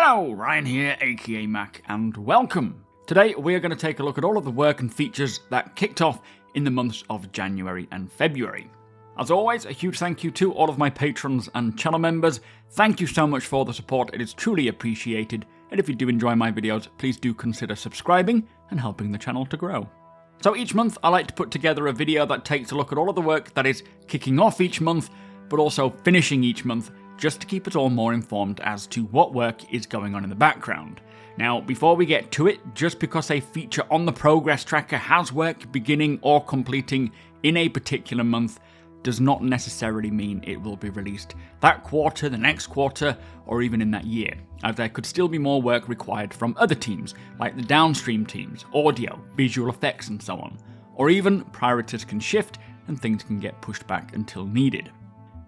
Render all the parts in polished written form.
Hello, Ryan here, aka Mac, and welcome. Today we are going to take a look at all of the work and features that kicked off in the months of January and February. As always, a huge thank you to all of my patrons and channel members. Thank you so much for the support, it is truly appreciated, and if you do enjoy my videos, please do consider subscribing and helping the channel to grow. So each month I like to put together a video that takes a look at all of the work that is kicking off each month, but also finishing each month, just to keep us all more informed as to what work is going on in the background. Now, before we get to it, just because a feature on the progress tracker has work beginning or completing in a particular month does not necessarily mean it will be released that quarter, the next quarter, or even in that year, as there could still be more work required from other teams, like the downstream teams, audio, visual effects, and so on. Or even priorities can shift and things can get pushed back until needed.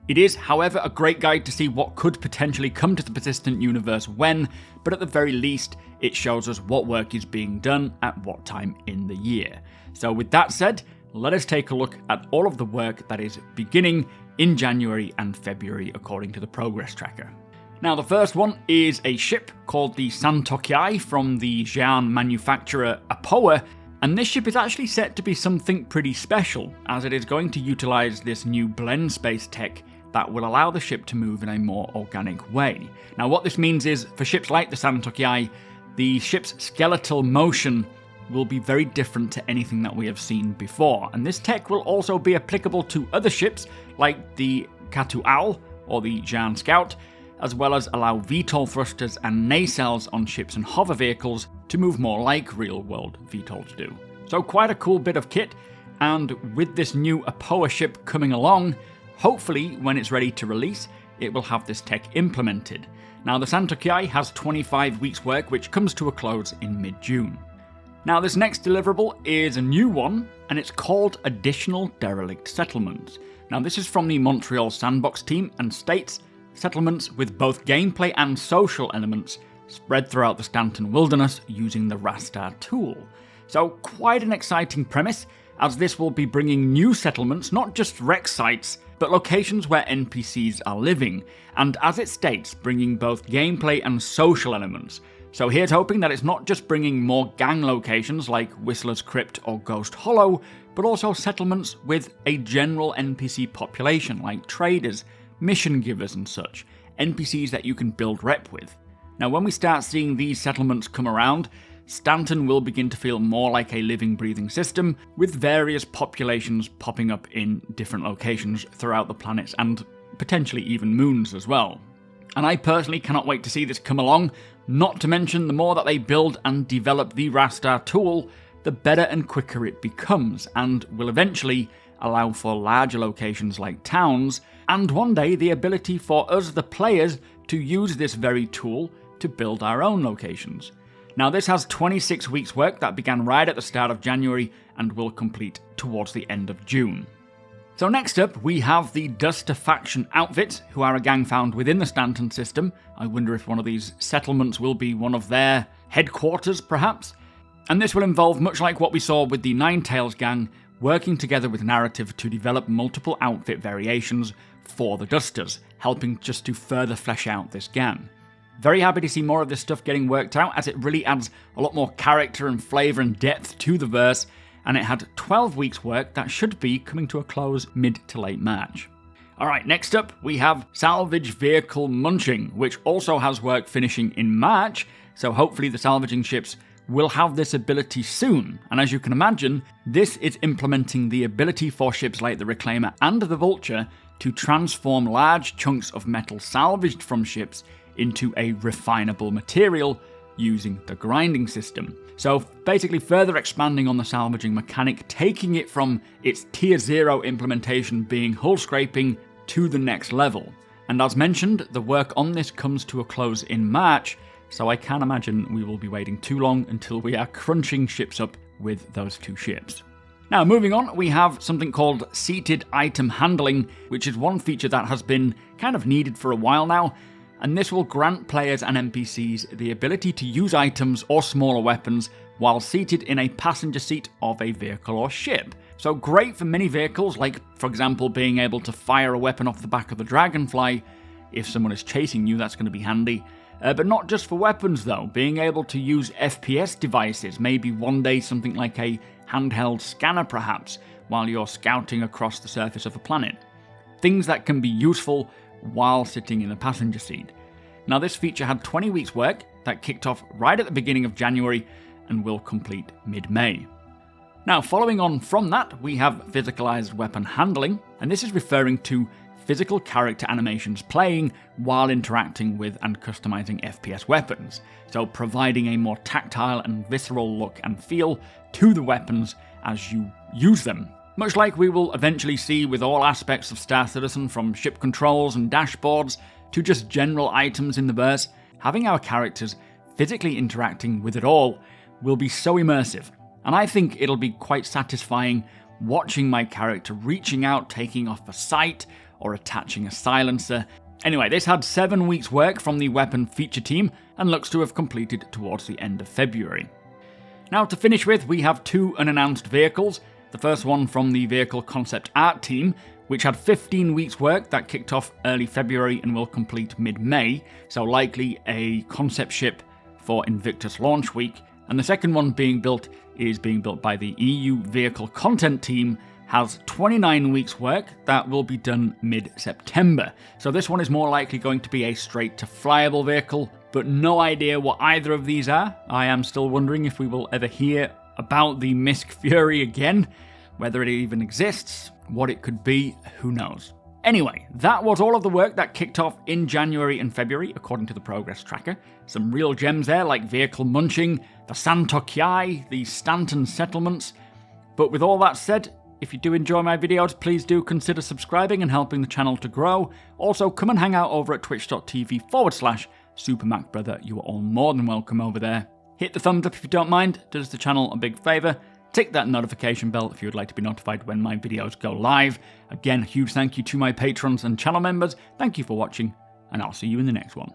It is, however, a great guide to see what could potentially come to the persistent universe when, but at the very least, it shows us what work is being done at what time in the year. So with that said, let us take a look at all of the work that is beginning in January and February according to the progress tracker. Now, the first one is a ship called the Santokiai from the Xi'an manufacturer AopoA, and this ship is actually set to be something pretty special, as it is going to utilize this new blend space tech that will allow the ship to move in a more organic way. Now, what this means is, for ships like the Santokiai, the ship's skeletal motion will be very different to anything that we have seen before, and this tech will also be applicable to other ships like the Katu'al or the Xi'an Scout, as well as allow VTOL thrusters and nacelles on ships and hover vehicles to move more like real-world VTOLs do. So quite a cool bit of kit, and with this new AopoA ship coming along, hopefully when it's ready to release, it will have this tech implemented. Now, the Santokiai has 25 weeks work, which comes to a close in mid-June. Now, this next deliverable is a new one, and it's called Additional Derelict Settlements. Now, this is from the Montreal Sandbox team and states settlements with both gameplay and social elements spread throughout the Stanton Wilderness using the Rastar tool. So quite an exciting premise, as this will be bringing new settlements, not just wreck sites, but locations where NPCs are living, and as it states, bringing both gameplay and social elements. So here's hoping that it's not just bringing more gang locations like Whistler's Crypt or Ghost Hollow, but also settlements with a general NPC population like traders, mission givers and such, NPCs that you can build rep with. Now, when we start seeing these settlements come around, Stanton will begin to feel more like a living, breathing system, with various populations popping up in different locations throughout the planets and potentially even moons as well. And I personally cannot wait to see this come along, not to mention the more that they build and develop the Rastar tool, the better and quicker it becomes, and will eventually allow for larger locations like towns, and one day the ability for us, the players, to use this very tool to build our own locations. Now, this has 26 weeks work that began right at the start of January and will complete towards the end of June. So next up, we have the Duster Faction outfit, who are a gang found within the Stanton system. I wonder if one of these settlements will be one of their headquarters, perhaps? And this will involve, much like what we saw with the Ninetales gang, working together with narrative to develop multiple outfit variations for the Dusters, helping just to further flesh out this gang. Very happy to see more of this stuff getting worked out, as it really adds a lot more character and flavour and depth to the verse, and it had 12 weeks work that should be coming to a close mid to late March. Alright, next up we have Salvage Vehicle Munching, which also has work finishing in March, so hopefully the salvaging ships will have this ability soon, and as you can imagine, this is implementing the ability for ships like the Reclaimer and the Vulture to transform large chunks of metal salvaged from ships into a refinable material using the grinding system. So basically further expanding on the salvaging mechanic, taking it from its tier 0 implementation being hull scraping to the next level. And as mentioned, the work on this comes to a close in March, so I can't imagine we will be waiting too long until we are crunching ships up with those two ships. Now, moving on, we have something called Seated Item Handling, which is one feature that has been kind of needed for a while now, and this will grant players and NPCs the ability to use items or smaller weapons while seated in a passenger seat of a vehicle or ship. So great for mini vehicles, like for example being able to fire a weapon off the back of the Dragonfly. If someone is chasing you, that's going to be handy. But not just for weapons though, being able to use FPS devices, maybe one day something like a handheld scanner perhaps, while you're scouting across the surface of a planet. Things that can be useful while sitting in the passenger seat. Now this feature had 20 weeks work that kicked off right at the beginning of January and will complete mid-May. Now following on from that, we have physicalized weapon handling, and this is referring to physical character animations playing while interacting with and customizing FPS weapons, so providing a more tactile and visceral look and feel to the weapons as you use them. Much like we will eventually see with all aspects of Star Citizen, from ship controls and dashboards to just general items in the verse, having our characters physically interacting with it all will be so immersive, and I think it'll be quite satisfying watching my character reaching out, taking off a sight, or attaching a silencer. Anyway, this had 7 weeks work from the weapon feature team and looks to have completed towards the end of February. Now to finish with, we have 2 unannounced vehicles. The first one from the vehicle concept art team, which had 15 weeks work that kicked off early February and will complete mid-May, so likely a concept ship for Invictus launch week. And the second one is being built by the EU vehicle content team, has 29 weeks work that will be done mid-September. So this one is more likely going to be a straight to flyable vehicle, but no idea what either of these are. I am still wondering if we will ever hear about the Misk Fury again, whether it even exists, what it could be, who knows. Anyway, that was all of the work that kicked off in January and February, according to the progress tracker. Some real gems there, like vehicle munching, the Santokiai, the Stanton settlements. But with all that said, if you do enjoy my videos, please do consider subscribing and helping the channel to grow. Also, come and hang out over at twitch.tv/supermacbrother. You are all more than welcome over there. Hit the thumbs up if you don't mind, does the channel a big favour. Tick that notification bell if you would like to be notified when my videos go live. Again, huge thank you to my patrons and channel members. Thank you for watching, and I'll see you in the next one.